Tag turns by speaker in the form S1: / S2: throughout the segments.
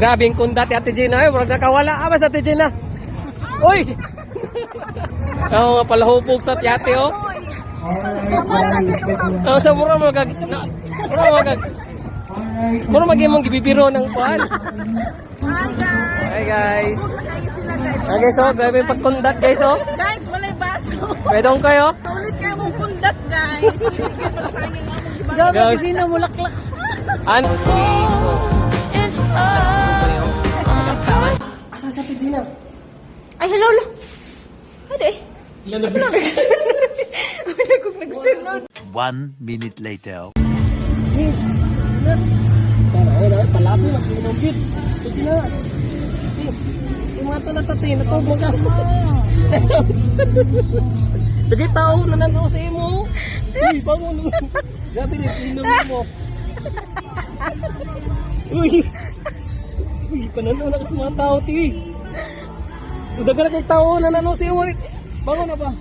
S1: Grabing kundat Ate Gina. Ay, murag nakawala. Abas Ate Gina. Uy! Oo nga pala hupog sa tiyate, oh. Oo, sa mura magag... Mura mag-imong gibibiro ng kuhan. Hi guys. Hi guys, oh. Grabe pagkundat guys, oh.
S2: Guys, walay baso.
S1: Pwedong kayo?
S2: Ulit kayo mong kundat, guys. Hindi kayo magsayang ako.
S1: Gabi,
S2: kasi na mulaklak.
S1: Ano? Asa sa Pidina?
S2: Ay, hello, hello. Ade.
S1: Ilan na
S2: Wala kong nagsunod.
S3: 1 minute later.
S1: Palabi, mag-inumbit. Sige na. Yung mga talatati, natubog ka. Lagay tao, nananaw sa imo. Uy, bangon. Grabe na, inumbit mo. Uy. Uy, pananaw na kasi mga tao, ti. Udaga na kay tao, nananaw sa imo. Bangon na ba?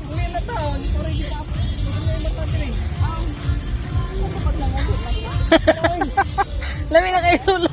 S1: Uli na tao, hindi ko rin.
S2: Lami na kayo,